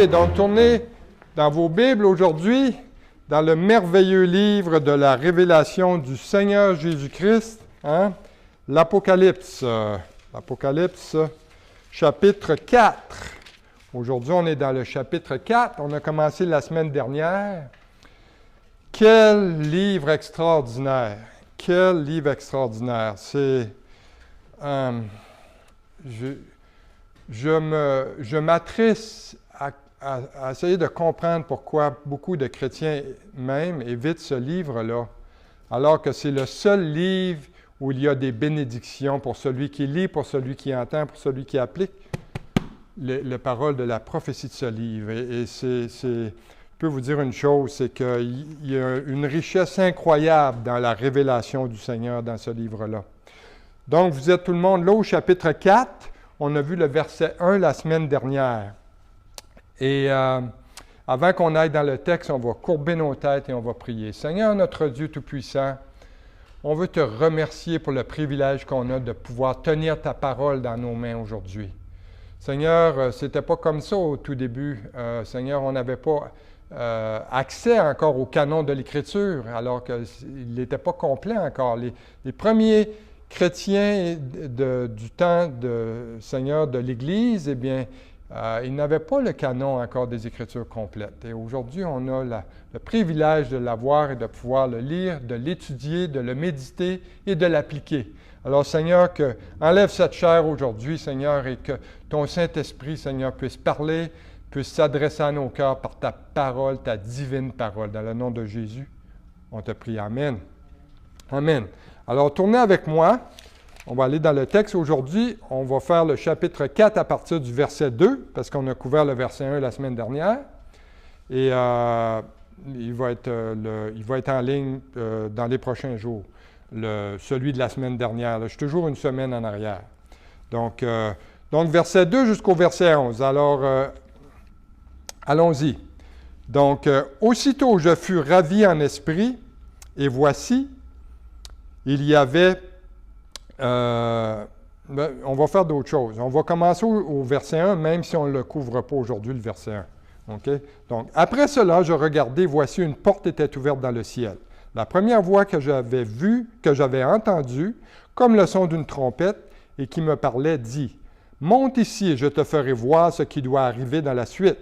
donc tournez dans vos Bibles aujourd'hui, dans le merveilleux livre de la révélation du Seigneur Jésus-Christ, l'Apocalypse. L'Apocalypse, chapitre 4. Aujourd'hui, on est dans le chapitre 4. On a commencé la semaine dernière. Quel livre extraordinaire! Quel livre extraordinaire! C'est... Je m'attriste à essayer de comprendre pourquoi beaucoup de chrétiens même évitent ce livre-là, alors que c'est le seul livre où il y a des bénédictions pour celui qui lit, pour celui qui entend, pour celui qui applique les paroles de la prophétie de ce livre. Et je peux vous dire une chose, c'est qu'il y a une richesse incroyable dans la révélation du Seigneur dans ce livre-là. Donc, vous êtes tout le monde là au chapitre 4. On a vu le verset 1 la semaine dernière. Et avant qu'on aille dans le texte, on va courber nos têtes et on va prier. Seigneur, notre Dieu Tout-Puissant, on veut te remercier pour le privilège qu'on a de pouvoir tenir ta parole dans nos mains aujourd'hui. Seigneur, c'était pas comme ça au tout début. Seigneur, on n'avait pas accès encore au canon de l'Écriture, alors qu'il n'était pas complet encore. Les premiers chrétiens du temps Seigneur de l'Église, eh bien, ils n'avaient pas le canon encore des Écritures complètes. Et aujourd'hui, on a le privilège de l'avoir et de pouvoir le lire, de l'étudier, de le méditer et de l'appliquer. Alors, Seigneur, enlève cette chair aujourd'hui, Seigneur, et que ton Saint-Esprit, Seigneur, puisse parler, puisse s'adresser à nos cœurs par ta parole, ta divine parole. Dans le nom de Jésus, on te prie. Amen. Amen. Alors, tournez avec moi. On va aller dans le texte aujourd'hui. On va faire le chapitre 4 à partir du verset 2, parce qu'on a couvert le verset 1 la semaine dernière. Et il va être en ligne dans les prochains jours, celui de la semaine dernière. Là, je suis toujours une semaine en arrière. Donc verset 2 jusqu'au verset 11. Alors, allons-y. Donc, aussitôt je fus ravi en esprit, et voici, il y avait... on va faire d'autres choses. On va commencer au verset 1, même si on ne le couvre pas aujourd'hui, le verset 1. Okay? Donc, après cela, je regardai, voici une porte était ouverte dans le ciel. La première voix que j'avais vue, que j'avais entendue, comme le son d'une trompette, et qui me parlait, dit, « Monte ici et je te ferai voir ce qui doit arriver dans la suite. »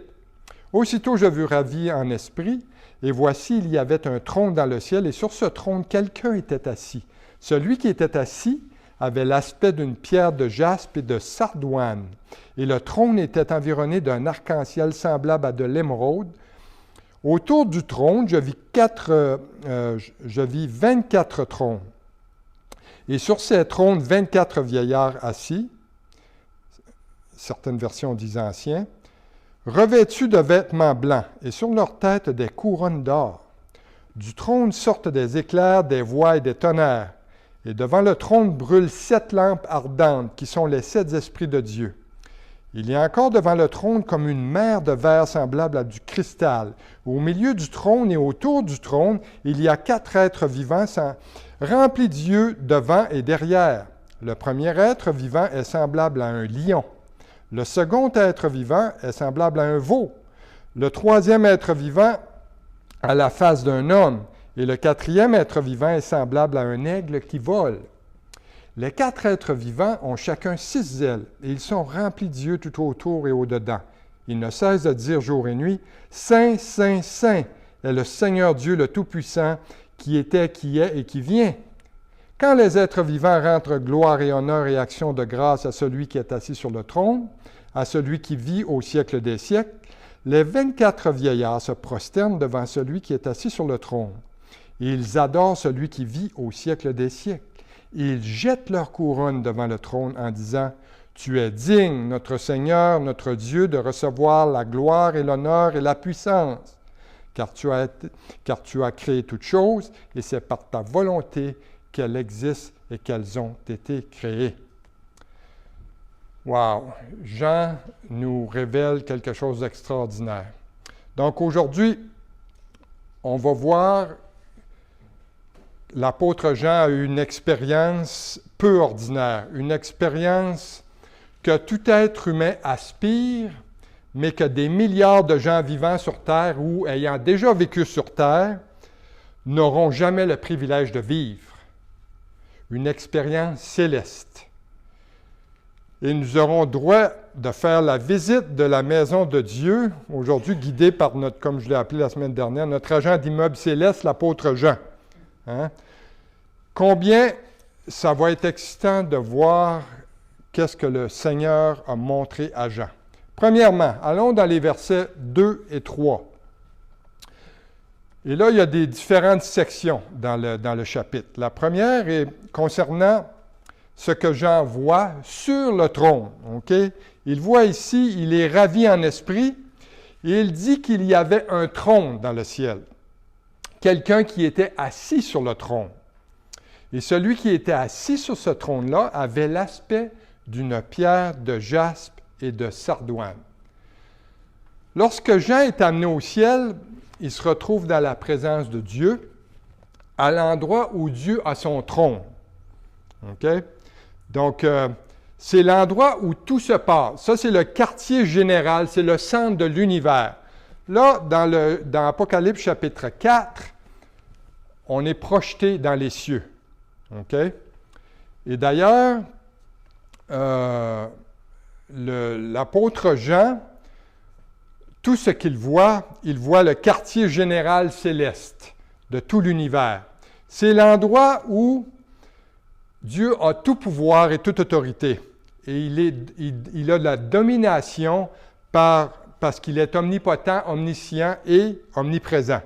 Aussitôt je fus ravi en esprit, et voici, il y avait un trône dans le ciel, et sur ce trône, quelqu'un était assis. Celui qui était assis avait l'aspect d'une pierre de jaspe et de sardoine, et le trône était environné d'un arc-en-ciel semblable à de l'émeraude. Autour du trône, je vis 24 trônes, et sur ces trônes, 24 vieillards assis, certaines versions disent anciens, revêtus de vêtements blancs, et sur leurs têtes des couronnes d'or. Du trône sortent des éclairs, des voix et des tonnerres. Et devant le trône brûlent 7 lampes ardentes, qui sont les 7 esprits de Dieu. Il y a encore devant le trône comme une mer de verre semblable à du cristal. Au milieu du trône et autour du trône, il y a 4 êtres vivants remplis d'yeux devant et derrière. Le premier être vivant est semblable à un lion. Le second être vivant est semblable à un veau. Le troisième être vivant a la face d'un homme. Et le quatrième être vivant est semblable à un aigle qui vole. Les 4 êtres vivants ont chacun 6 ailes, et ils sont remplis d'yeux tout autour et au-dedans. Ils ne cessent de dire jour et nuit, « Saint, Saint, Saint est le Seigneur Dieu le Tout-Puissant, qui était, qui est et qui vient. » Quand les êtres vivants rendent gloire et honneur et action de grâce à celui qui est assis sur le trône, à celui qui vit au siècle des siècles, les 24 vieillards se prosternent devant celui qui est assis sur le trône. Et ils adorent celui qui vit au siècle des siècles. Et ils jettent leur couronne devant le trône en disant, « Tu es digne, notre Seigneur, notre Dieu, de recevoir la gloire et l'honneur et la puissance, car tu as créé toutes choses, et c'est par ta volonté qu'elles existent et qu'elles ont été créées. » Wow! Jean nous révèle quelque chose d'extraordinaire. Donc aujourd'hui, on va voir l'apôtre Jean a eu une expérience peu ordinaire, une expérience que tout être humain aspire, mais que des milliards de gens vivant sur Terre ou ayant déjà vécu sur Terre n'auront jamais le privilège de vivre une expérience céleste. Et nous aurons droit de faire la visite de la maison de Dieu, aujourd'hui guidé par notre, comme je l'ai appelé la semaine dernière, notre agent d'immeuble céleste, l'apôtre Jean. Hein? Combien ça va être excitant de voir qu'est-ce que le Seigneur a montré à Jean. Premièrement, allons dans les versets 2 et 3. Et là, il y a des différentes sections dans le chapitre. La première est concernant ce que Jean voit sur le trône. Okay? Il voit ici, il est ravi en esprit, et il dit qu'il y avait un trône dans le ciel. Quelqu'un qui était assis sur le trône. Et celui qui était assis sur ce trône-là avait l'aspect d'une pierre de jaspe et de sardoine. Lorsque Jean est amené au ciel, il se retrouve dans la présence de Dieu, à l'endroit où Dieu a son trône. Okay? Donc, c'est l'endroit où tout se passe. Ça, c'est le quartier général, c'est le centre de l'univers. Là, dans Apocalypse chapitre 4, on est projeté dans les cieux. Okay? Et d'ailleurs, l'apôtre Jean, tout ce qu'il voit, il voit le quartier général céleste de tout l'univers. C'est l'endroit où Dieu a tout pouvoir et toute autorité. Et il a de la domination parce qu'il est omnipotent, omniscient et omniprésent.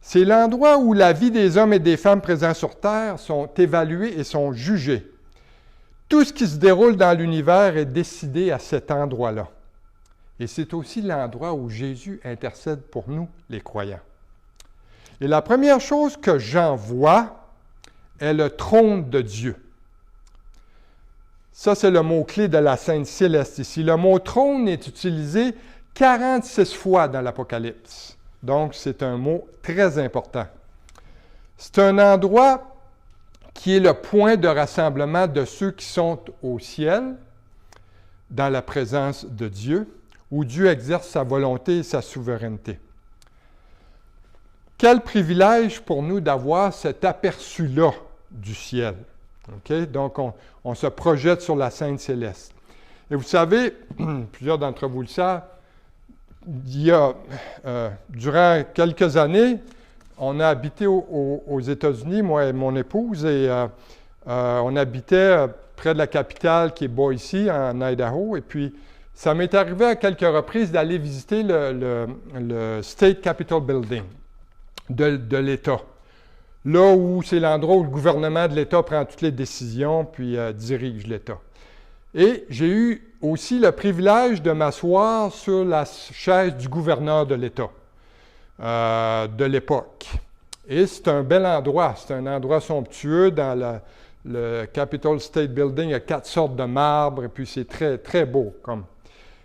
C'est l'endroit où la vie des hommes et des femmes présents sur Terre sont évalués et sont jugés. Tout ce qui se déroule dans l'univers est décidé à cet endroit-là. Et c'est aussi l'endroit où Jésus intercède pour nous, les croyants. Et la première chose que Jean voit est le trône de Dieu. Ça, c'est le mot-clé de la scène céleste ici. Le mot trône est utilisé 46 fois dans l'Apocalypse. Donc, c'est un mot très important. C'est un endroit qui est le point de rassemblement de ceux qui sont au ciel, dans la présence de Dieu, où Dieu exerce sa volonté et sa souveraineté. Quel privilège pour nous d'avoir cet aperçu-là du ciel. Okay? Donc, on se projette sur la scène céleste. Et vous savez, plusieurs d'entre vous le savent, durant quelques années, on a habité aux États-Unis, moi et mon épouse, et on habitait près de la capitale qui est Boise, en Idaho, et puis ça m'est arrivé à quelques reprises d'aller visiter le State Capitol Building de l'État. Là où c'est l'endroit où le gouvernement de l'État prend toutes les décisions puis dirige l'État. Et j'ai eu aussi le privilège de m'asseoir sur la chaise du gouverneur de l'État de l'époque. Et c'est un bel endroit, c'est un endroit somptueux dans le Capitol State Building. Il y a 4 sortes de marbre et puis c'est très, très beau.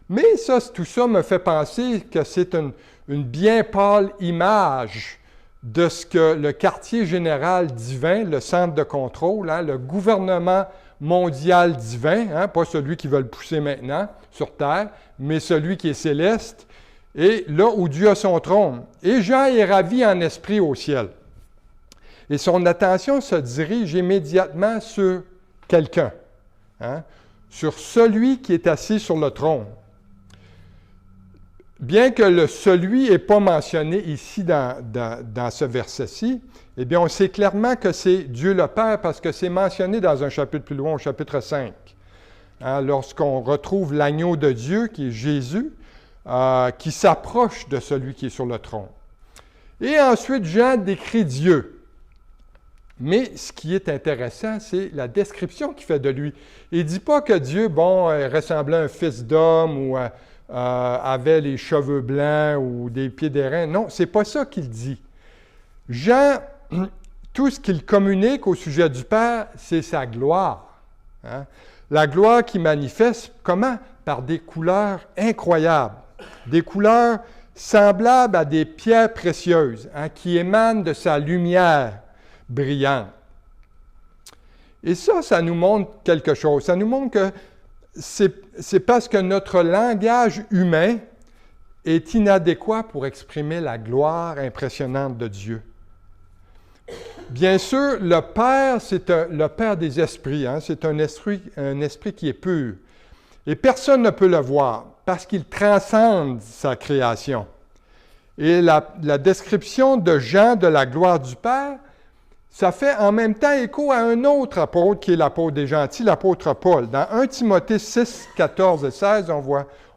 Mais tout ça me fait penser que c'est une bien pâle image de ce que le quartier général divin, le centre de contrôle, le gouvernement mondial divin, pas celui qui veut le pousser maintenant sur Terre, mais celui qui est céleste, et là où Dieu a son trône. Et Jean est ravi en esprit au ciel. Et son attention se dirige immédiatement sur quelqu'un, sur celui qui est assis sur le trône. Bien que le celui n'est pas mentionné ici dans ce verset-ci, eh bien, on sait clairement que c'est Dieu le Père parce que c'est mentionné dans un chapitre plus loin, au chapitre 5. Lorsqu'on retrouve l'agneau de Dieu, qui est Jésus, qui s'approche de celui qui est sur le trône. Et ensuite, Jean décrit Dieu. Mais ce qui est intéressant, c'est la description qu'il fait de lui. Il ne dit pas que Dieu, ressemblait à un fils d'homme ou avait les cheveux blancs ou des pieds d'airain. Non, ce n'est pas ça qu'il dit. Jean, tout ce qu'il communique au sujet du Père, c'est sa gloire. La gloire qui manifeste, comment? Par des couleurs incroyables. Des couleurs semblables à des pierres précieuses, qui émanent de sa lumière brillante. Et ça nous montre quelque chose. Ça nous montre que c'est parce que notre langage humain est inadéquat pour exprimer la gloire impressionnante de Dieu. Bien sûr, le Père, c'est le Père des esprits. Hein? C'est un esprit qui est pur. Et personne ne peut le voir parce qu'il transcende sa création. Et la description de Jean de la gloire du Père, ça fait en même temps écho à un autre apôtre qui est l'apôtre des gentils, l'apôtre Paul. Dans 1 Timothée 6, 14 et 16,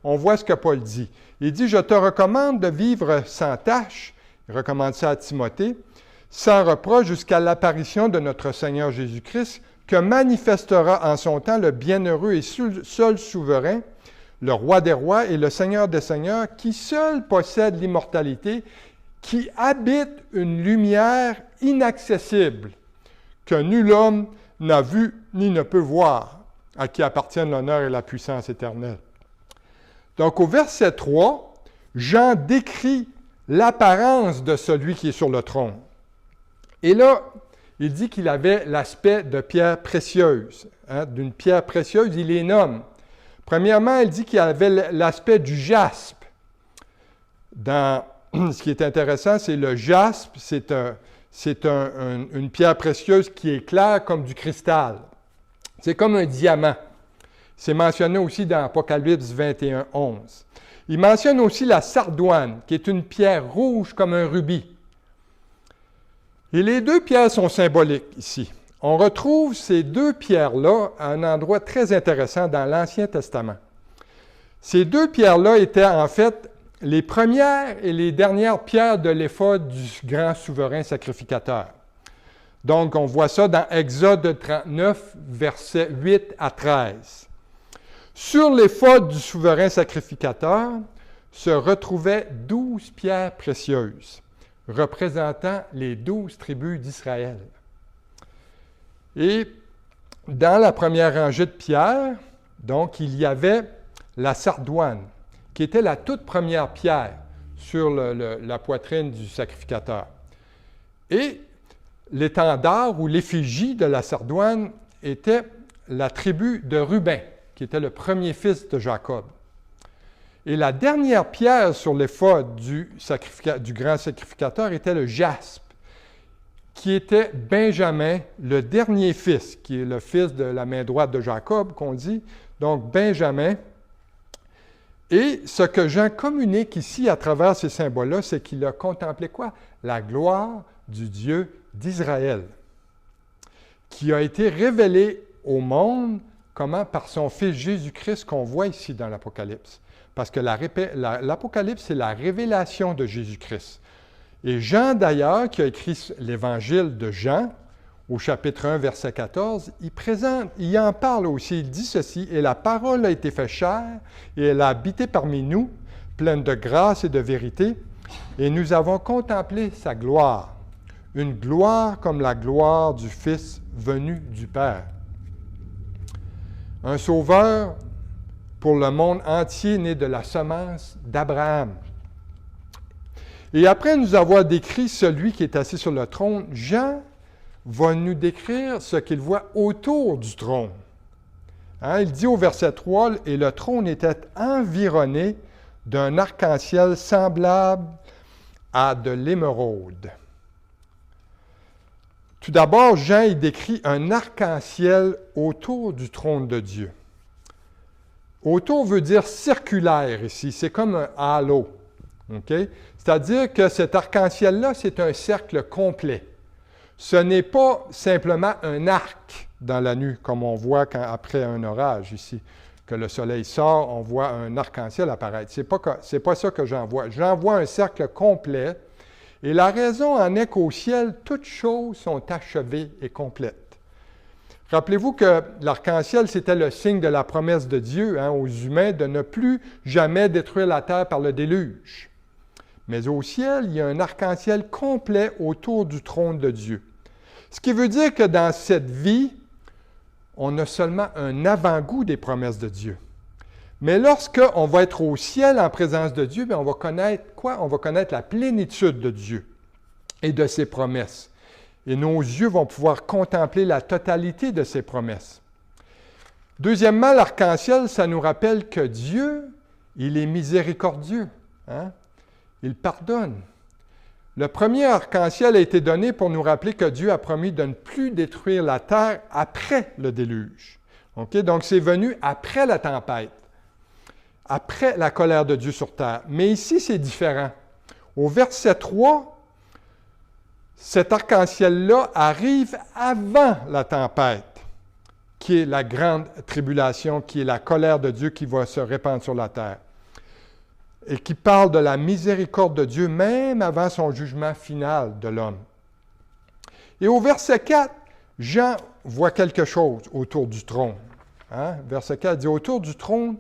on voit ce que Paul dit. Il dit « Je te recommande de vivre sans tache », il recommande ça à Timothée, « sans reproche jusqu'à l'apparition de notre Seigneur Jésus-Christ, que manifestera en son temps le bienheureux et seul souverain, le roi des rois et le Seigneur des seigneurs, qui seul possède l'immortalité, qui habite une lumière inaccessible, que nul homme n'a vu ni ne peut voir, à qui appartiennent l'honneur et la puissance éternelle. » Donc au verset 3, Jean décrit l'apparence de celui qui est sur le trône. Et là, il dit qu'il avait l'aspect de pierre précieuse. Hein, d'une pierre précieuse, il les nomme. Premièrement, il dit qu'il avait l'aspect du jaspe. Ce qui est intéressant, c'est le jaspe, c'est une pierre précieuse qui est claire comme du cristal. C'est comme un diamant. C'est mentionné aussi dans Apocalypse 21, 11. Il mentionne aussi la sardoine, qui est une pierre rouge comme un rubis. Et les deux pierres sont symboliques ici. On retrouve ces deux pierres-là à un endroit très intéressant dans l'Ancien Testament. Ces deux pierres-là étaient en fait les premières et les dernières pierres de l'éphod du grand souverain sacrificateur. Donc, on voit ça dans Exode 39, versets 8 à 13. Sur l'éphod du souverain sacrificateur se retrouvaient 12 pierres précieuses, représentant les 12 tribus d'Israël. Et dans la première rangée de pierres, donc, il y avait la sardoine, qui était la toute première pierre sur la poitrine du sacrificateur. Et l'étendard ou l'effigie de la sardoine était la tribu de Ruben, qui était le premier fils de Jacob. Et la dernière pierre sur l'éphod du grand sacrificateur était le jaspe, qui était Benjamin, le dernier fils, qui est le fils de la main droite de Jacob, qu'on dit, donc Benjamin. Et ce que Jean communique ici à travers ces symboles-là, c'est qu'il a contemplé quoi? La gloire du Dieu d'Israël, qui a été révélée au monde, comment? Par son Fils Jésus-Christ qu'on voit ici dans l'Apocalypse. Parce que l'Apocalypse, c'est la révélation de Jésus-Christ. Et Jean, d'ailleurs, qui a écrit l'Évangile de Jean, au chapitre 1, verset 14, il en parle aussi, il dit ceci, « Et la parole a été faite chair, et elle a habité parmi nous, pleine de grâce et de vérité, et nous avons contemplé sa gloire, une gloire comme la gloire du Fils venu du Père. » Un sauveur pour le monde entier né de la semence d'Abraham. Et après nous avoir décrit celui qui est assis sur le trône, Jean va nous décrire ce qu'il voit autour du trône. Hein, il dit au verset 3, « Et le trône était environné d'un arc-en-ciel semblable à de l'émeraude. » Tout d'abord, Jean il décrit un arc-en-ciel autour du trône de Dieu. Autour veut dire circulaire ici, c'est comme un halo. Okay? C'est-à-dire que cet arc-en-ciel-là, c'est un cercle complet. Ce n'est pas simplement un arc dans la nuit, comme on voit après un orage ici, que le soleil sort, on voit un arc-en-ciel apparaître. C'est pas ça que j'en vois. J'en vois un cercle complet, et la raison en est qu'au ciel, toutes choses sont achevées et complètes. Rappelez-vous que l'arc-en-ciel, c'était le signe de la promesse de Dieu aux humains de ne plus jamais détruire la terre par le déluge. Mais au ciel, il y a un arc-en-ciel complet autour du trône de Dieu. Ce qui veut dire que dans cette vie, on a seulement un avant-goût des promesses de Dieu. Mais lorsqu'on va être au ciel en présence de Dieu, bien, on va connaître quoi? On va connaître la plénitude de Dieu et de ses promesses. Et nos yeux vont pouvoir contempler la totalité de ses promesses. Deuxièmement, l'arc-en-ciel, ça nous rappelle que Dieu, il est miséricordieux. Hein? Il pardonne. Le premier arc-en-ciel a été donné pour nous rappeler que Dieu a promis de ne plus détruire la terre après le déluge. Okay? Donc, c'est venu après la tempête, après la colère de Dieu sur terre. Mais ici, c'est différent. Au verset 3, cet arc-en-ciel-là arrive avant la tempête, qui est la grande tribulation, qui est la colère de Dieu qui va se répandre sur la terre, et qui parle de la miséricorde de Dieu même avant son jugement final de l'homme. Et au verset 4, Jean voit quelque chose autour du trône. Hein? Verset 4 dit « Autour du trône,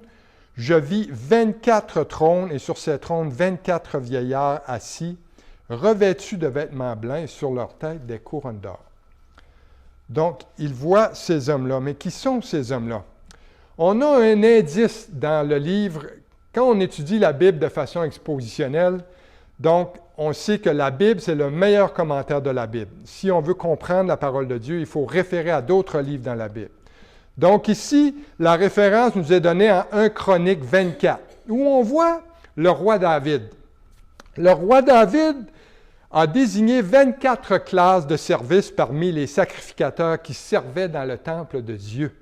je vis 24 trônes, et sur ces trônes, 24 vieillards assis, revêtus de vêtements blancs, et sur leur tête des couronnes d'or. » Donc, il voit ces hommes-là. Mais qui sont ces hommes-là? On a un indice dans le livre, quand on étudie la Bible de façon expositionnelle, donc on sait que la Bible, c'est le meilleur commentaire de la Bible. Si on veut comprendre la parole de Dieu, il faut référer à d'autres livres dans la Bible. Donc ici, la référence nous est donnée en 1 Chronique 24, où on voit le roi David. Le roi David a désigné 24 classes de service parmi les sacrificateurs qui servaient dans le temple de Dieu.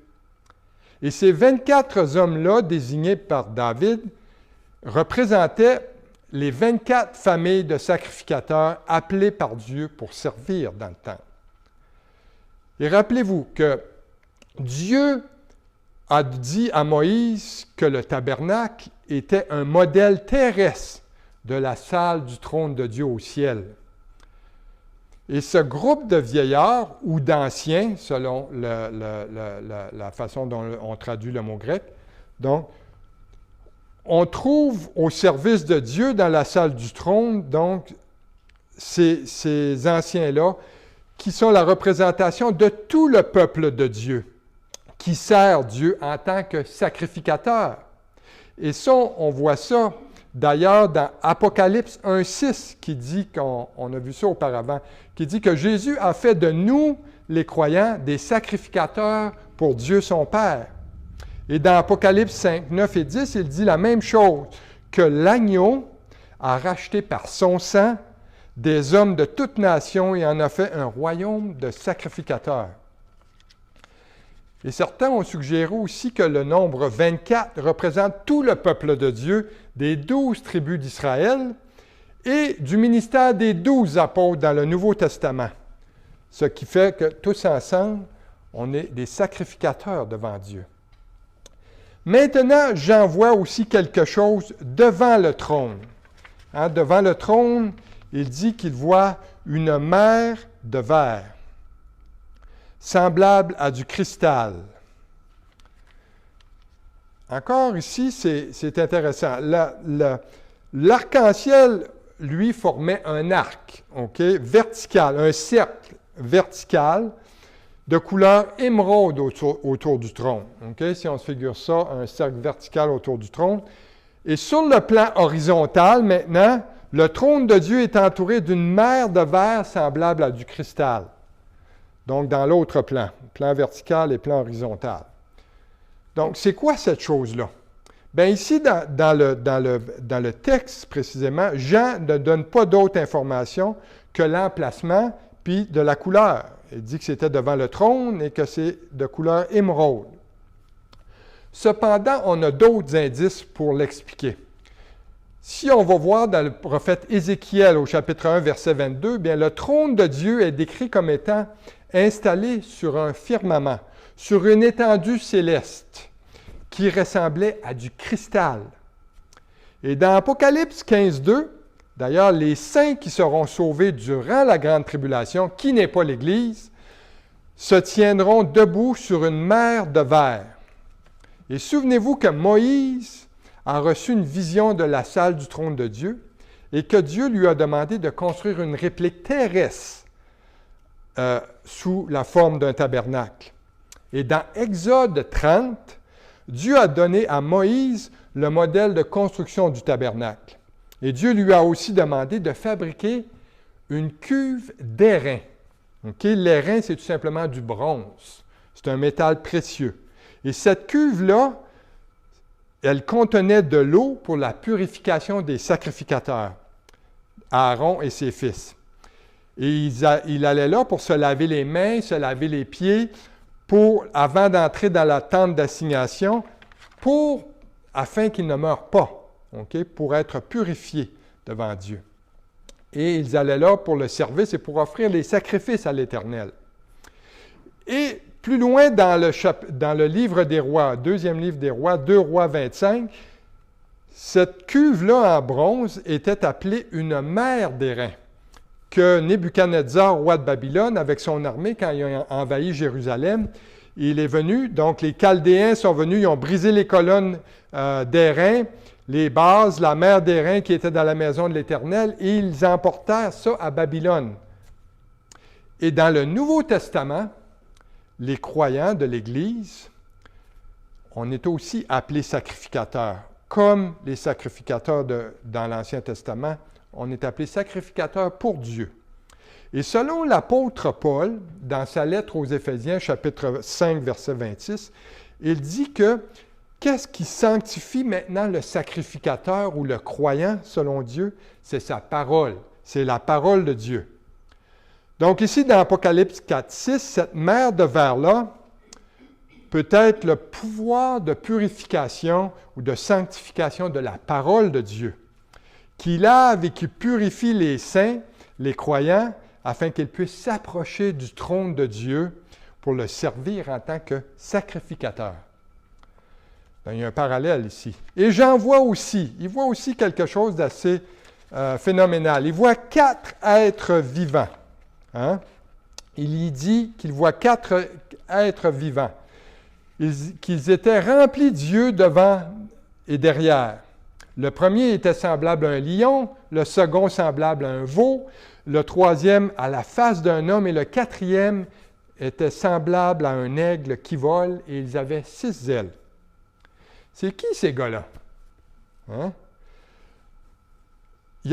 Et ces 24 hommes-là, désignés par David, représentaient les 24 familles de sacrificateurs appelés par Dieu pour servir dans le temple. Et rappelez-vous que Dieu a dit à Moïse que le tabernacle était un modèle terrestre de la salle du trône de Dieu au ciel. Et ce groupe de vieillards ou d'anciens, selon la façon dont on traduit le mot grec, donc, on trouve au service de Dieu dans la salle du trône, donc, ces anciens-là, qui sont la représentation de tout le peuple de Dieu, qui sert Dieu en tant que sacrificateur. Et ça, on voit ça d'ailleurs dans Apocalypse 1,6, qui dit, on a vu ça auparavant, qui dit que Jésus a fait de nous, les croyants, des sacrificateurs pour Dieu son Père. Et dans Apocalypse 5, 9 et 10, il dit la même chose, que l'agneau a racheté par son sang des hommes de toute nation et en a fait un royaume de sacrificateurs. Et certains ont suggéré aussi que le nombre 24 représente tout le peuple de Dieu, des 12 tribus d'Israël et du ministère des 12 apôtres dans le Nouveau Testament. Ce qui fait que tous ensemble, on est des sacrificateurs devant Dieu. Maintenant, j'en vois aussi quelque chose devant le trône. Hein, devant le trône, il dit qu'il voit une mer de verre, semblable à du cristal. Encore ici, c'est intéressant. L'arc-en-ciel, lui, formait un arc, vertical, un cercle vertical de couleur émeraude autour du trône. Si on se figure ça, un cercle vertical autour du trône. Et sur le plan horizontal, maintenant, le trône de Dieu est entouré d'une mer de verre semblable à du cristal. Donc, dans l'autre plan vertical et plan horizontal. Donc, c'est quoi cette chose-là? Bien, ici, dans le texte, précisément, Jean ne donne pas d'autres informations que l'emplacement puis de la couleur. Il dit que c'était devant le trône et que c'est de couleur émeraude. Cependant, on a d'autres indices pour l'expliquer. Si on va voir dans le prophète Ézéchiel au chapitre 1, verset 22, bien, le trône de Dieu est décrit comme étant installé sur un firmament, sur une étendue céleste qui ressemblait à du cristal. Et dans Apocalypse 15, 2, d'ailleurs, les saints qui seront sauvés durant la grande tribulation, qui n'est pas l'Église, se tiendront debout sur une mer de verre. Et souvenez-vous que Moïse a reçu une vision de la salle du trône de Dieu et que Dieu lui a demandé de construire une réplique terrestre sous la forme d'un tabernacle. Et dans Exode 30, Dieu a donné à Moïse le modèle de construction du tabernacle. Et Dieu lui a aussi demandé de fabriquer une cuve d'airain. L'airain, c'est tout simplement du bronze. C'est un métal précieux. Et cette cuve-là, elle contenait de l'eau pour la purification des sacrificateurs, Aaron et ses fils. Et il allait là pour se laver les mains, se laver les pieds, avant d'entrer dans la tente d'assignation, afin qu'ils ne meurent pas, pour être purifiés devant Dieu. Et ils allaient là pour le service et pour offrir les sacrifices à l'Éternel. Et plus loin dans le livre des rois, deuxième livre des rois, 2 Rois 25, cette cuve-là en bronze était appelée une mer d'airain, que Nebuchadnezzar, roi de Babylone, avec son armée, quand il a envahi Jérusalem, il est venu, donc les Chaldéens sont venus, ils ont brisé les colonnes d'airain, les bases, la mer d'airain qui était dans la maison de l'Éternel, et ils emportèrent ça à Babylone. Et dans le Nouveau Testament, les croyants de l'Église, on est aussi appelés sacrificateurs. Comme les sacrificateurs dans l'Ancien Testament, on est appelés sacrificateurs pour Dieu. Et selon l'apôtre Paul, dans sa lettre aux Éphésiens, chapitre 5, verset 26, il dit que qu'est-ce qui sanctifie maintenant le sacrificateur ou le croyant, selon Dieu? C'est sa parole. C'est la parole de Dieu. Donc ici, dans Apocalypse 4, 6, cette mer de verre-là peut être le pouvoir de purification ou de sanctification de la parole de Dieu, qui lave et qui purifie les saints, les croyants, afin qu'ils puissent s'approcher du trône de Dieu pour le servir en tant que sacrificateur. Il y a un parallèle ici. Et Jean voit aussi, il voit aussi quelque chose d'assez phénoménal. Il voit 4 êtres vivants. Hein? Il y dit qu'il voit 4 êtres vivants, qu'ils étaient remplis d'yeux devant et derrière. Le premier était semblable à un lion, le second semblable à un veau, le troisième à la face d'un homme et le quatrième était semblable à un aigle qui vole et ils avaient 6 ailes. C'est qui ces gars-là? Hein? Il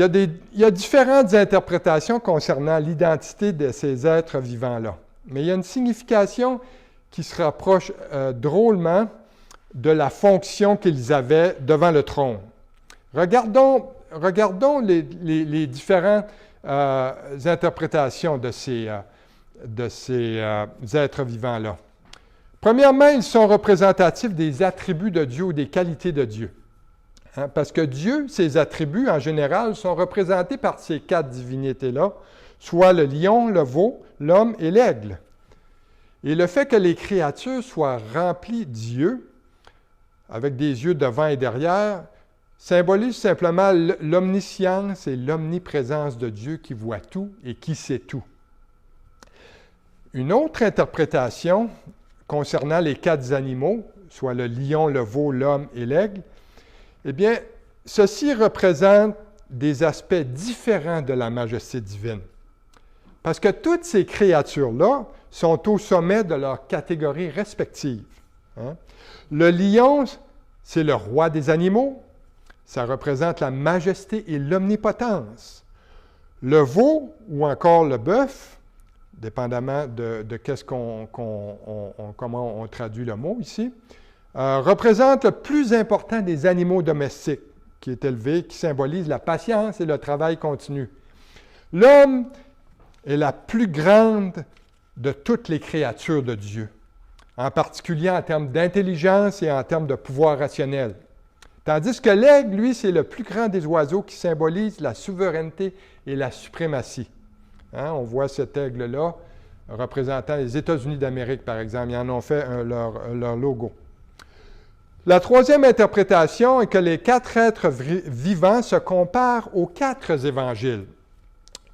y a différentes interprétations concernant l'identité de ces êtres vivants-là. Mais il y a une signification qui se rapproche drôlement de la fonction qu'ils avaient devant le trône. Regardons les différentes interprétations de ces êtres vivants-là. Premièrement, ils sont représentatifs des attributs de Dieu ou des qualités de Dieu. Hein, parce que Dieu, ses attributs, en général, sont représentés par ces 4 divinités-là, soit le lion, le veau, l'homme et l'aigle. Et le fait que les créatures soient remplies d'yeux, avec des yeux devant et derrière, symbolise simplement l'omniscience et l'omniprésence de Dieu qui voit tout et qui sait tout. Une autre interprétation concernant les 4 animaux, soit le lion, le veau, l'homme et l'aigle, eh bien, ceci représente des aspects différents de la majesté divine. Parce que toutes ces créatures-là sont au sommet de leur catégorie respective. Hein? Le lion, c'est le roi des animaux. Ça représente la majesté et l'omnipotence. Le veau ou encore le bœuf, dépendamment de comment on traduit le mot ici, représente le plus important des animaux domestiques, qui est élevé, qui symbolise la patience et le travail continu. L'homme est la plus grande de toutes les créatures de Dieu, en particulier en termes d'intelligence et en termes de pouvoir rationnel. Tandis que l'aigle, lui, c'est le plus grand des oiseaux qui symbolise la souveraineté et la suprématie. Hein, on voit cet aigle-là représentant les États-Unis d'Amérique, par exemple. Ils en ont fait leur logo. La troisième interprétation est que les 4 êtres vivants se comparent aux 4 évangiles,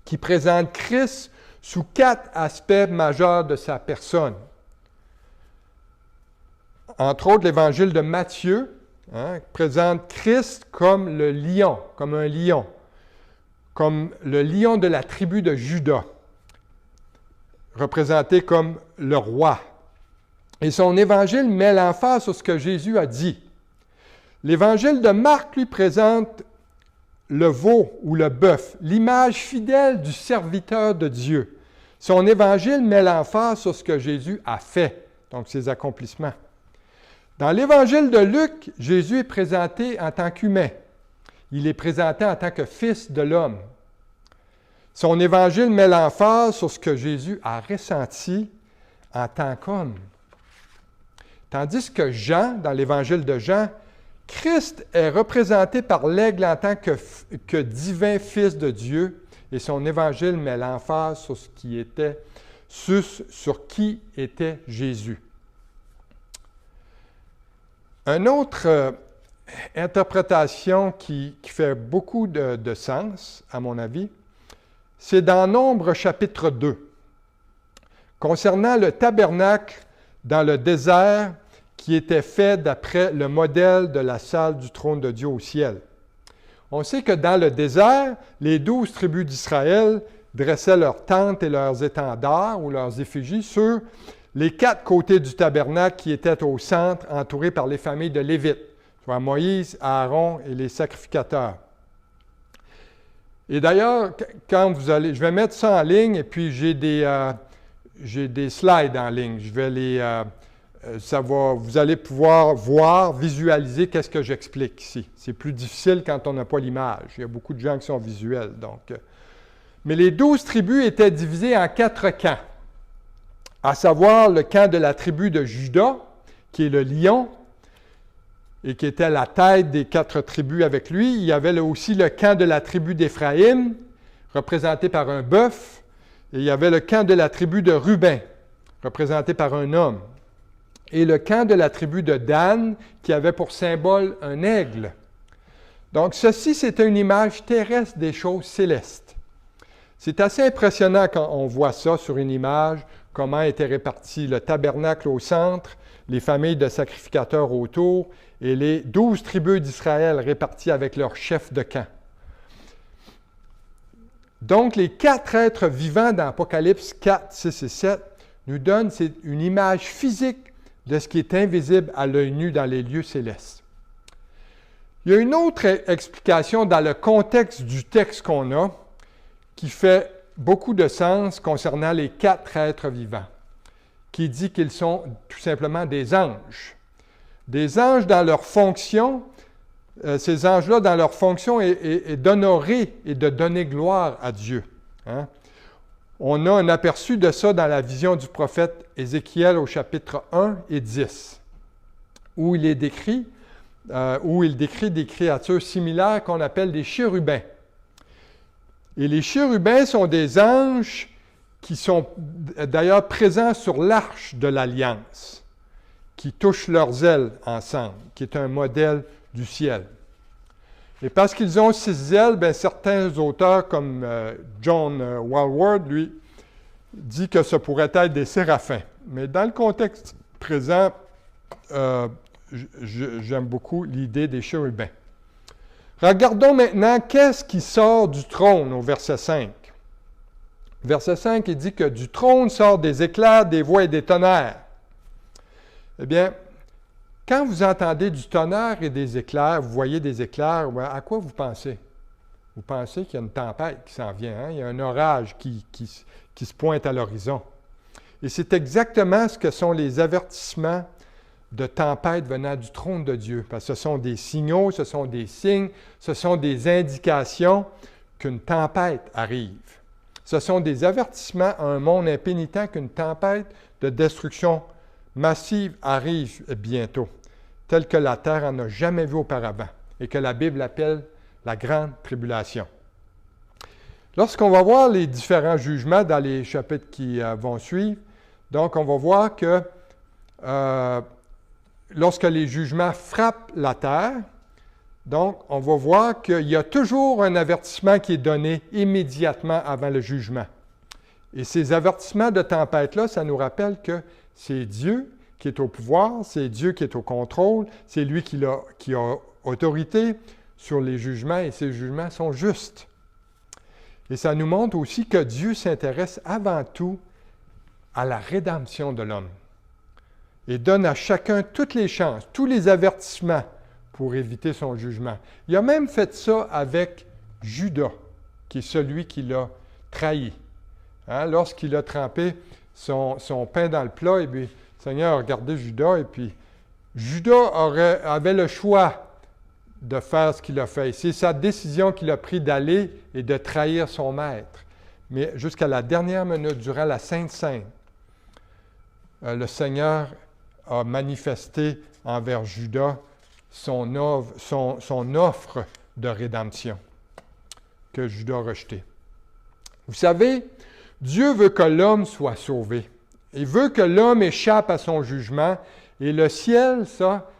qui présentent Christ sous 4 aspects majeurs de sa personne. Entre autres, l'évangile de Matthieu présente Christ comme le lion, comme un lion, comme le lion de la tribu de Juda, représenté comme le roi. Et son évangile met l'emphase sur ce que Jésus a dit. L'évangile de Marc lui présente le veau ou le bœuf, l'image fidèle du serviteur de Dieu. Son évangile met l'emphase sur ce que Jésus a fait, donc ses accomplissements. Dans l'Évangile de Luc, Jésus est présenté en tant qu'humain. Il est présenté en tant que fils de l'homme. Son Évangile met l'emphase sur ce que Jésus a ressenti en tant qu'homme. Tandis que Jean, dans l'Évangile de Jean, Christ est représenté par l'aigle en tant que divin Fils de Dieu, et son Évangile met l'emphase sur ce qui était, sur qui était Jésus. Une autre interprétation qui fait beaucoup de sens, à mon avis, c'est dans Nombre chapitre 2, concernant le tabernacle dans le désert qui était fait d'après le modèle de la salle du trône de Dieu au ciel. On sait que dans le désert, les 12 tribus d'Israël dressaient leurs tentes et leurs étendards ou leurs effigies sur les 4 côtés du tabernacle qui étaient au centre, entourés par les familles de Lévites, soit Moïse, Aaron et les sacrificateurs. Et d'ailleurs, quand vous allez, je vais mettre ça en ligne et puis j'ai des slides en ligne. Je vais vous allez pouvoir voir, visualiser qu'est-ce que j'explique ici. C'est plus difficile quand on n'a pas l'image. Il y a beaucoup de gens qui sont visuels. Mais les 12 tribus étaient divisées en 4 camps, à savoir le camp de la tribu de Juda, qui est le lion, et qui était la tête des 4 tribus avec lui. Il y avait aussi le camp de la tribu d'Éphraïm, représenté par un bœuf, et il y avait le camp de la tribu de Ruben, représenté par un homme, et le camp de la tribu de Dan, qui avait pour symbole un aigle. Donc, ceci, c'était une image terrestre des choses célestes. C'est assez impressionnant quand on voit ça sur une image, comment était réparti le tabernacle au centre, les familles de sacrificateurs autour, et les 12 tribus d'Israël réparties avec leur chef de camp. Donc, les 4 êtres vivants dans Apocalypse 4, 6 et 7 nous donnent une image physique de ce qui est invisible à l'œil nu dans les lieux célestes. Il y a une autre explication dans le contexte du texte qu'on a qui fait beaucoup de sens concernant les 4 êtres vivants, qui dit qu'ils sont tout simplement des anges. Des anges dans leur fonction, ces anges-là, dans leur fonction est d'honorer et de donner gloire à Dieu. Hein? On a un aperçu de ça dans la vision du prophète Ézéchiel au chapitre 1 et 10, où il décrit des créatures similaires qu'on appelle des chérubins. Et les chérubins sont des anges qui sont d'ailleurs présents sur l'arche de l'Alliance, qui touchent leurs ailes ensemble, qui est un modèle du ciel. Et parce qu'ils ont 6 ailes, certains auteurs comme John Walworth, lui, dit que ce pourrait être des séraphins. Mais dans le contexte présent, j'aime beaucoup l'idée des chérubins. Regardons maintenant qu'est-ce qui sort du trône au verset 5. Verset 5, il dit que du trône sortent des éclairs, des voix et des tonnerres. Eh bien, quand vous entendez du tonnerre et des éclairs, vous voyez des éclairs, à quoi vous pensez? Vous pensez qu'il y a une tempête qui s'en vient, hein? Il y a un orage qui se pointe à l'horizon. Et c'est exactement ce que sont les avertissements de tempête venant du trône de Dieu, parce que ce sont des signaux, ce sont des signes, ce sont des indications qu'une tempête arrive. Ce sont des avertissements à un monde impénitent qu'une tempête de destruction massive arrive bientôt, telle que la terre n'en a jamais vu auparavant, et que la Bible appelle la grande tribulation. Lorsqu'on va voir les différents jugements dans les chapitres qui vont suivre, donc on va voir que lorsque les jugements frappent la terre, donc on va voir qu'il y a toujours un avertissement qui est donné immédiatement avant le jugement. Et ces avertissements de tempête-là, ça nous rappelle que c'est Dieu qui est au pouvoir, c'est Dieu qui est au contrôle, c'est lui qui a autorité sur les jugements, et ces jugements sont justes. Et ça nous montre aussi que Dieu s'intéresse avant tout à la rédemption de l'homme et donne à chacun toutes les chances, tous les avertissements pour éviter son jugement. Il a même fait ça avec Judas, qui est celui qui l'a trahi. Hein? Lorsqu'il a trempé son pain dans le plat, et puis, Seigneur, regardez Judas, et puis Judas avait le choix de faire ce qu'il a fait. C'est sa décision qu'il a prise d'aller et de trahir son maître. Mais jusqu'à la dernière minute, durant la Sainte Seine, le Seigneur a manifesté envers Judas son offre de rédemption que Judas a rejetée. Vous savez, Dieu veut que l'homme soit sauvé. Il veut que l'homme échappe à son jugement. Et le ciel, ça,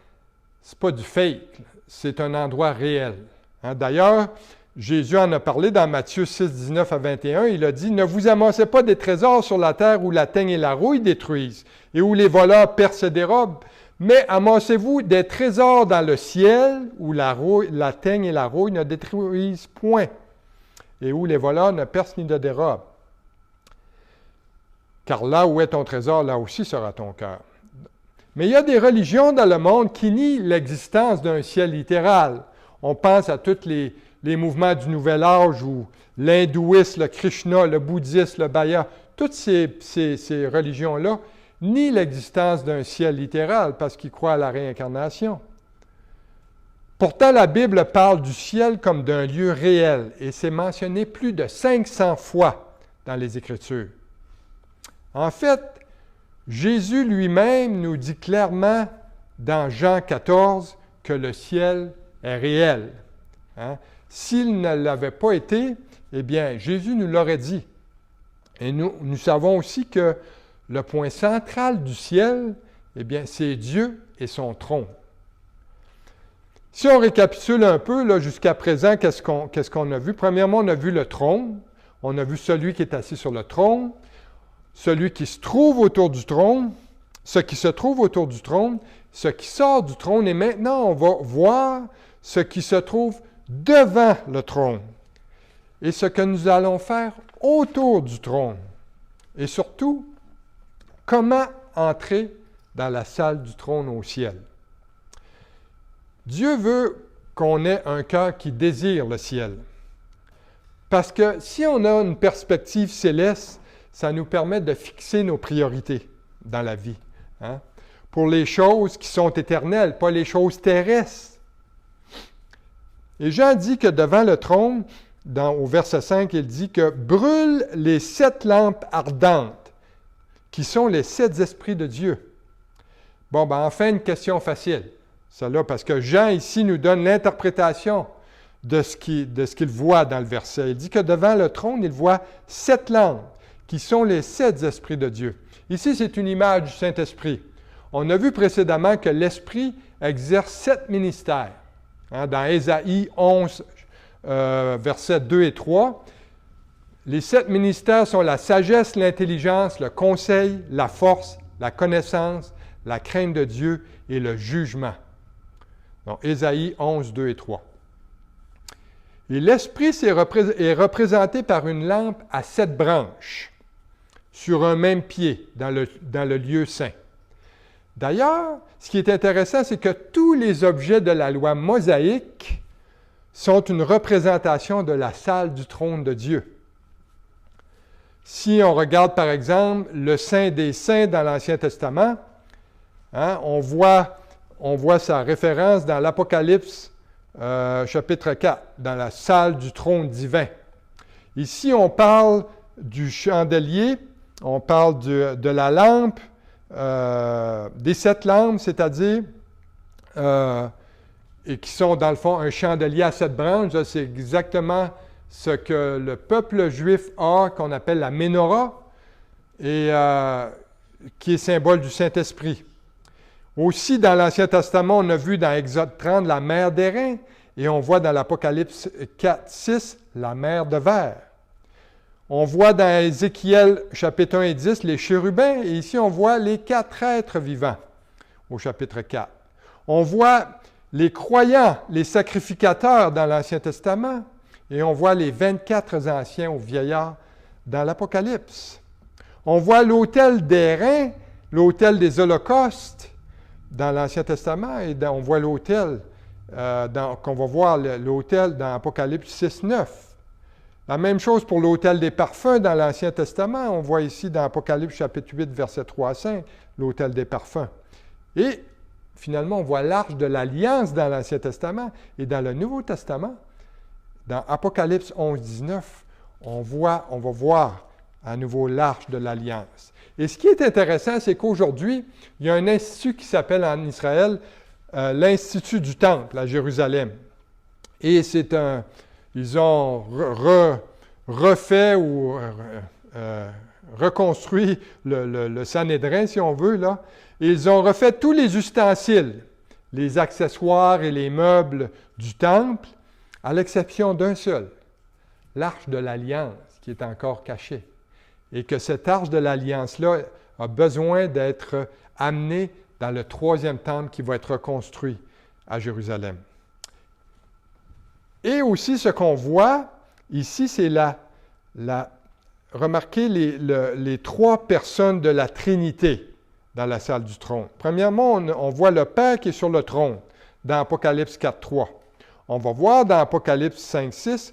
c'est pas du fake. C'est un endroit réel. D'ailleurs, Jésus en a parlé dans Matthieu 6, 19 à 21. Il a dit, « Ne vous amassez pas des trésors sur la terre où la teigne et la rouille détruisent et où les voleurs percent et dérobent, mais amassez-vous des trésors dans le ciel où la teigne et la rouille ne détruisent point et où les voleurs ne percent ni ne dérobent. Car là où est ton trésor, là aussi sera ton cœur. » Mais il y a des religions dans le monde qui nient l'existence d'un ciel littéral. On pense à tous les mouvements du Nouvel Âge ou l'hindouisme, le Krishna, le bouddhisme, le Baya. Toutes ces religions-là nient l'existence d'un ciel littéral parce qu'ils croient à la réincarnation. Pourtant, la Bible parle du ciel comme d'un lieu réel et c'est mentionné plus de 500 fois dans les Écritures. En fait, Jésus lui-même nous dit clairement dans Jean 14 que le ciel est réel. S'il ne l'avait pas été, eh bien, Jésus nous l'aurait dit. Et nous savons aussi que le point central du ciel, eh bien, c'est Dieu et son trône. Si on récapitule un peu, là, jusqu'à présent, qu'est-ce qu'on a vu? Premièrement, on a vu le trône. On a vu celui qui est assis sur le trône, celui qui se trouve autour du trône, ce qui se trouve autour du trône, ce qui sort du trône, et maintenant, on va voir ce qui se trouve devant le trône et ce que nous allons faire autour du trône. Et surtout, comment entrer dans la salle du trône au ciel. Dieu veut qu'on ait un cœur qui désire le ciel. Parce que si on a une perspective céleste, ça nous permet de fixer nos priorités dans la vie. Pour les choses qui sont éternelles, pas les choses terrestres. Et Jean dit que devant le trône, au verset 5, il dit que « brûlent les 7 lampes ardentes, qui sont les 7 esprits de Dieu. » Bon, enfin, une question facile. Celle-là, parce que Jean, ici, nous donne l'interprétation de ce qu'il voit dans le verset. Il dit que devant le trône, il voit 7 lampes, qui sont les 7 esprits de Dieu. Ici, c'est une image du Saint-Esprit. On a vu précédemment que l'Esprit exerce 7 ministères. Dans Ésaïe 11, versets 2 et 3, les 7 ministères sont la sagesse, l'intelligence, le conseil, la force, la connaissance, la crainte de Dieu et le jugement. Donc, Ésaïe 11, 2 et 3. Et l'Esprit est représenté par une lampe à 7 branches, sur un même pied, dans le lieu saint. D'ailleurs, ce qui est intéressant, c'est que tous les objets de la loi mosaïque sont une représentation de la salle du trône de Dieu. Si on regarde, par exemple, le Saint des Saints dans l'Ancien Testament, on voit sa référence dans l'Apocalypse, chapitre 4, dans la salle du trône divin. Ici, on parle du chandelier, on parle de la lampe, des 7 lampes, c'est-à-dire, et qui sont dans le fond un chandelier à 7 branches. C'est exactement ce que le peuple juif a, qu'on appelle la Ménorah, et qui est symbole du Saint-Esprit. Aussi, dans l'Ancien Testament, on a vu dans Exode 30 la mer d'airain, et on voit dans l'Apocalypse 4, 6 la mer de verre. On voit dans Ézéchiel chapitre 1 et 10 les chérubins, et ici on voit les 4 êtres vivants au chapitre 4. On voit les croyants, les sacrificateurs dans l'Ancien Testament, et on voit les 24 anciens ou vieillards dans l'Apocalypse. On voit l'autel d'airain, l'autel des holocaustes dans l'Ancien Testament, et on voit l'autel, qu'on va voir l'autel dans Apocalypse 6, 9. La même chose pour l'autel des parfums dans l'Ancien Testament. On voit ici dans Apocalypse chapitre 8, verset 3 à 5, l'autel des parfums. Et finalement, on voit l'arche de l'Alliance dans l'Ancien Testament et dans le Nouveau Testament. Dans Apocalypse 11, 19, on va voir à nouveau l'arche de l'Alliance. Et ce qui est intéressant, c'est qu'aujourd'hui, il y a un institut qui s'appelle en Israël l'Institut du Temple à Jérusalem. Et ils ont refait ou reconstruit le Sanhédrin, si on veut, là. Et ils ont refait tous les ustensiles, les accessoires et les meubles du temple, à l'exception d'un seul, l'arche de l'Alliance, qui est encore cachée. Et que cette arche de l'Alliance-là a besoin d'être amenée dans le 3e temple qui va être reconstruit à Jérusalem. Et aussi, ce qu'on voit ici, c'est remarquez les 3 personnes de la Trinité dans la salle du trône. Premièrement, on voit le Père qui est sur le trône dans Apocalypse 4.3. On va voir dans Apocalypse 5.6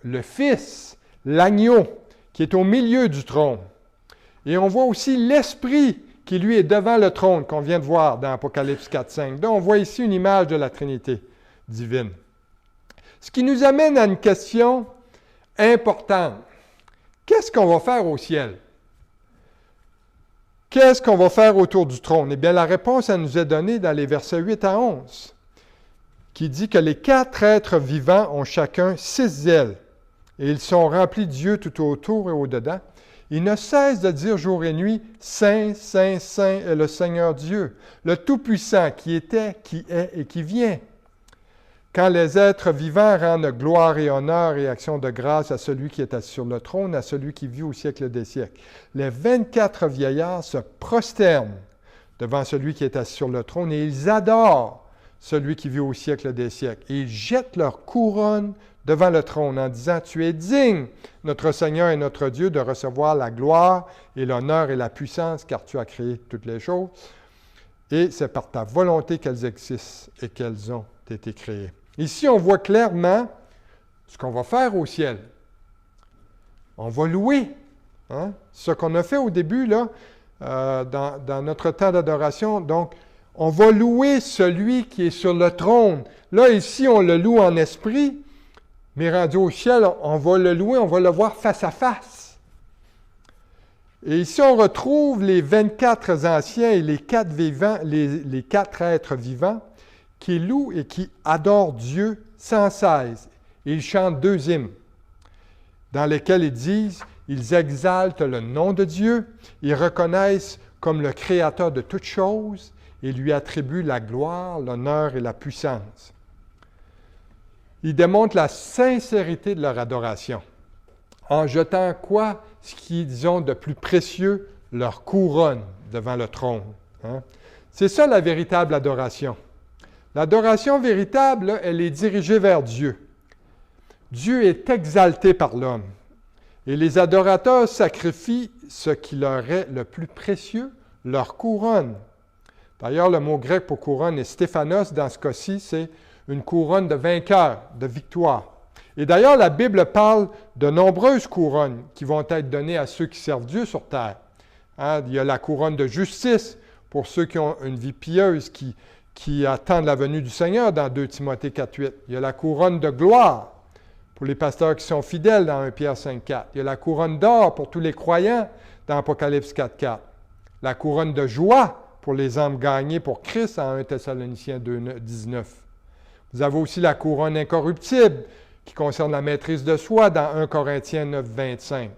le Fils, l'agneau, qui est au milieu du trône. Et on voit aussi l'Esprit qui, lui, est devant le trône, qu'on vient de voir dans Apocalypse 4.5. Donc, on voit ici une image de la Trinité divine. Ce qui nous amène à une question importante. Qu'est-ce qu'on va faire au ciel? Qu'est-ce qu'on va faire autour du trône? Eh bien, la réponse, elle nous est donnée dans les versets 8 à 11, qui dit que les 4 êtres vivants ont chacun 6 ailes, et ils sont remplis d'yeux tout autour et au-dedans. Ils ne cessent de dire jour et nuit, « Saint, Saint, Saint est le Seigneur Dieu, le Tout-Puissant, qui était, qui est et qui vient. » Quand les êtres vivants rendent gloire et honneur et action de grâce à celui qui est assis sur le trône, à celui qui vit au siècle des siècles, les 24 vieillards se prosternent devant celui qui est assis sur le trône et ils adorent celui qui vit au siècle des siècles. Et ils jettent leur couronne devant le trône en disant, « Tu es digne, notre Seigneur et notre Dieu, de recevoir la gloire et l'honneur et la puissance, car tu as créé toutes les choses. Et c'est par ta volonté qu'elles existent et qu'elles ont été créées. » Ici, on voit clairement ce qu'on va faire au ciel. On va louer. Hein? Ce qu'on a fait au début, là, dans notre temps d'adoration. Donc, on va louer celui qui est sur le trône. Là, ici, on le loue en esprit, mais rendu au ciel, on va le louer, on va le voir face à face. Et ici, on retrouve les 24 anciens et les 4 vivants, les 4 êtres vivants, qui louent et qui adorent Dieu sans cesse. Et ils chantent 2 hymnes, dans lesquels ils disent, ils exaltent le nom de Dieu, ils reconnaissent comme le Créateur de toutes choses et lui attribuent la gloire, l'honneur et la puissance. Ils démontrent la sincérité de leur adoration, en jetant quoi? Ce qu'ils ont de plus précieux, leur couronne devant le trône. Hein? C'est ça la véritable adoration. L'adoration véritable, là, elle est dirigée vers Dieu. Dieu est exalté par l'homme. Et les adorateurs sacrifient ce qui leur est le plus précieux, leur couronne. D'ailleurs, le mot grec pour couronne est stéphanos. Dans ce cas-ci, c'est une couronne de vainqueur, de victoire. Et d'ailleurs, la Bible parle de nombreuses couronnes qui vont être données à ceux qui servent Dieu sur terre. Hein? Il y a la couronne de justice pour ceux qui ont une vie pieuse, qui attendent la venue du Seigneur dans 2 Timothée 4.8. Il y a la couronne de gloire pour les pasteurs qui sont fidèles dans 1 Pierre 5.4. Il y a la couronne d'or pour tous les croyants dans Apocalypse 4.4. La couronne de joie pour les âmes gagnées pour Christ en 1 Thessaloniciens 2.19. Vous avez aussi la couronne incorruptible qui concerne la maîtrise de soi dans 1 Corinthiens 9.25.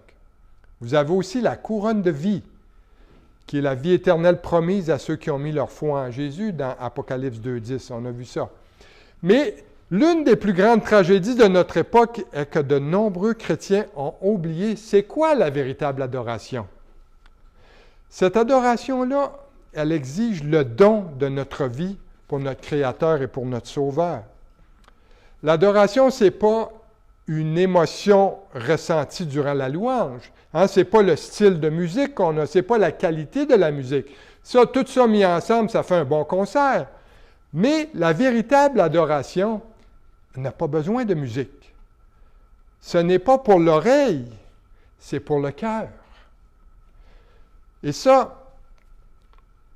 Vous avez aussi la couronne de vie, qui est la vie éternelle promise à ceux qui ont mis leur foi en Jésus dans Apocalypse 2.10. On a vu ça. Mais l'une des plus grandes tragédies de notre époque est que de nombreux chrétiens ont oublié c'est quoi la véritable adoration. Cette adoration-là, elle exige le don de notre vie pour notre Créateur et pour notre Sauveur. L'adoration, ce n'est pas une émotion ressentie durant la louange. Hein? Ce n'est pas le style de musique qu'on a, ce n'est pas la qualité de la musique. Ça, tout ça mis ensemble, ça fait un bon concert. Mais la véritable adoration n'a pas besoin de musique. Ce n'est pas pour l'oreille, c'est pour le cœur. Et ça,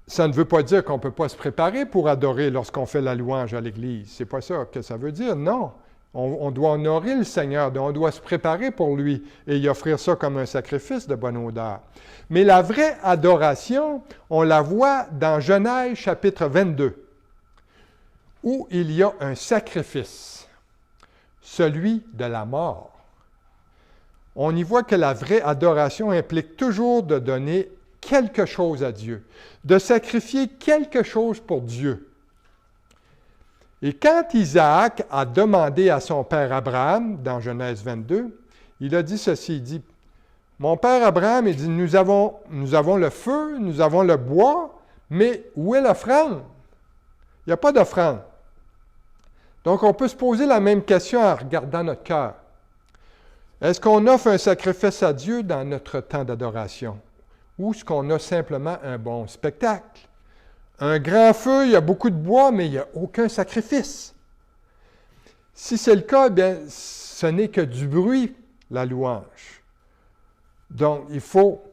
ça ne veut pas dire qu'on ne peut pas se préparer pour adorer lorsqu'on fait la louange à l'Église. C'est pas ça que ça veut dire, non. On doit honorer le Seigneur, on doit se préparer pour lui et y offrir ça comme un sacrifice de bonne odeur. Mais la vraie adoration, on la voit dans Genèse chapitre 22, où il y a un sacrifice, celui de la mort. On y voit que la vraie adoration implique toujours de donner quelque chose à Dieu, de sacrifier quelque chose pour Dieu. Et quand Isaac a demandé à son père Abraham, dans Genèse 22, il a dit ceci, il dit, « Mon père Abraham, il dit, nous avons le feu, nous avons le bois, mais où est l'offrande? Il n'y a pas d'offrande. » Donc, on peut se poser la même question en regardant notre cœur. Est-ce qu'on offre un sacrifice à Dieu dans notre temps d'adoration? Ou est-ce qu'on a simplement un bon spectacle? Un grand feu, il y a beaucoup de bois, mais il n'y a aucun sacrifice. Si c'est le cas, bien, ce n'est que du bruit, la louange. Donc, il faut,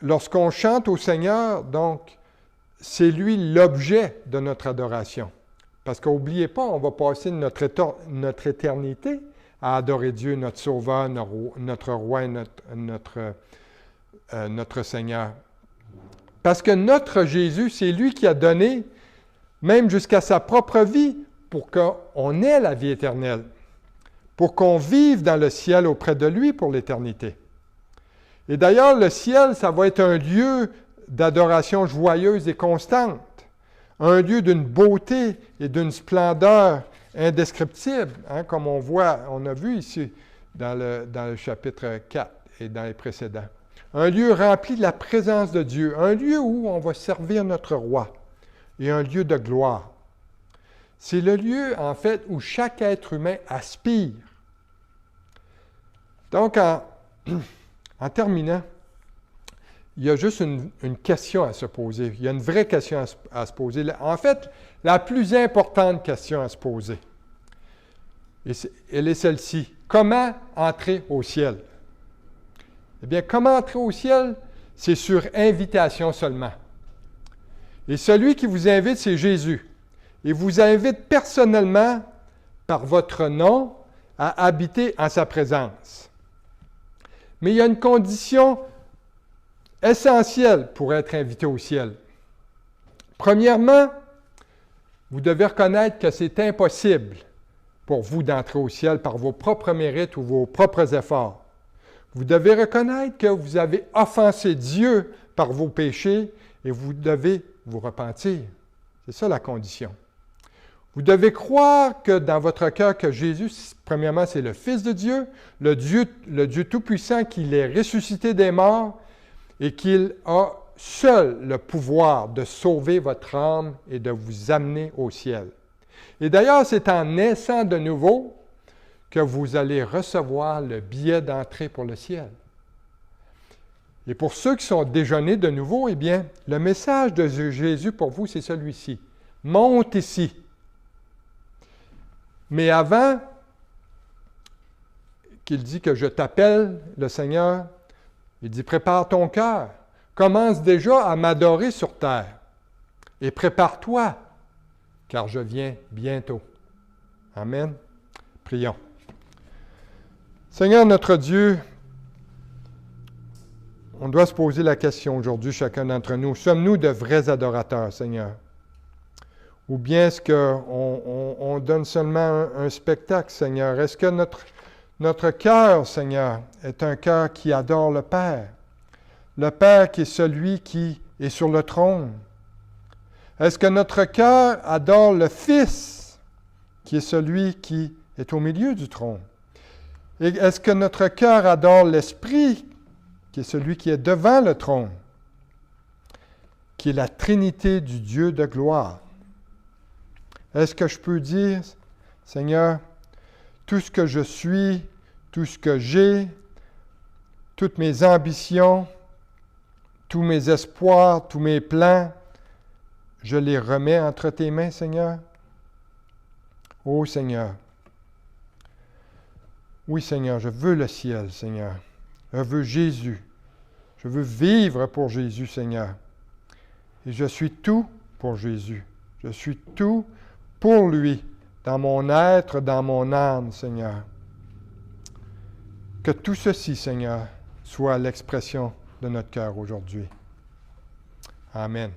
lorsqu'on chante au Seigneur, donc, c'est lui l'objet de notre adoration. Parce qu'oubliez pas, on va passer notre éternité à adorer Dieu, notre Sauveur, notre Roi, notre Seigneur. Parce que notre Jésus, c'est lui qui a donné, même jusqu'à sa propre vie, pour qu'on ait la vie éternelle, pour qu'on vive dans le ciel auprès de lui pour l'éternité. Et d'ailleurs, le ciel, ça va être un lieu d'adoration joyeuse et constante, un lieu d'une beauté et d'une splendeur indescriptible, hein, comme on a vu ici dans le chapitre 4 et dans les précédents. Un lieu rempli de la présence de Dieu, un lieu où on va servir notre roi et un lieu de gloire. C'est le lieu, en fait, où chaque être humain aspire. Donc, en terminant, il y a juste une question à se poser. Il y a une vraie question à se poser. En fait, la plus importante question à se poser, elle est celle-ci. Comment entrer au ciel? Eh bien, comment entrer au ciel? C'est sur invitation seulement. Et celui qui vous invite, c'est Jésus. Il vous invite personnellement, par votre nom, à habiter en sa présence. Mais il y a une condition essentielle pour être invité au ciel. Premièrement, vous devez reconnaître que c'est impossible pour vous d'entrer au ciel par vos propres mérites ou vos propres efforts. Vous devez reconnaître que vous avez offensé Dieu par vos péchés et vous devez vous repentir. C'est ça la condition. Vous devez croire que dans votre cœur que Jésus, premièrement, c'est le Fils de Dieu, le Dieu Tout-Puissant, qu'il est ressuscité des morts et qu'il a seul le pouvoir de sauver votre âme et de vous amener au ciel. Et d'ailleurs, c'est en naissant de nouveau que vous allez recevoir le billet d'entrée pour le ciel. Et pour ceux qui sont déjà nés de nouveau, eh bien, le message de Jésus pour vous, c'est celui-ci. Monte ici. Mais avant qu'il dit que je t'appelle, le Seigneur, il dit, prépare ton cœur. Commence déjà à m'adorer sur terre. Et prépare-toi, car je viens bientôt. Amen. Prions. Seigneur notre Dieu, on doit se poser la question aujourd'hui, chacun d'entre nous. Sommes-nous de vrais adorateurs, Seigneur? Ou bien est-ce qu'on donne seulement un spectacle, Seigneur? Est-ce que notre cœur, Seigneur, est un cœur qui adore le Père? Le Père qui est celui qui est sur le trône. Est-ce que notre cœur adore le Fils qui est celui qui est au milieu du trône? Et est-ce que notre cœur adore l'Esprit qui est celui qui est devant le trône, qui est la Trinité du Dieu de gloire? Est-ce que je peux dire, Seigneur, tout ce que je suis, tout ce que j'ai, toutes mes ambitions, tous mes espoirs, tous mes plans, je les remets entre tes mains, Seigneur? Ô Seigneur, oui, Seigneur, je veux le ciel, Seigneur. Je veux Jésus. Je veux vivre pour Jésus, Seigneur. Et je suis tout pour Jésus. Je suis tout pour lui, dans mon être, dans mon âme, Seigneur. Que tout ceci, Seigneur, soit l'expression de notre cœur aujourd'hui. Amen.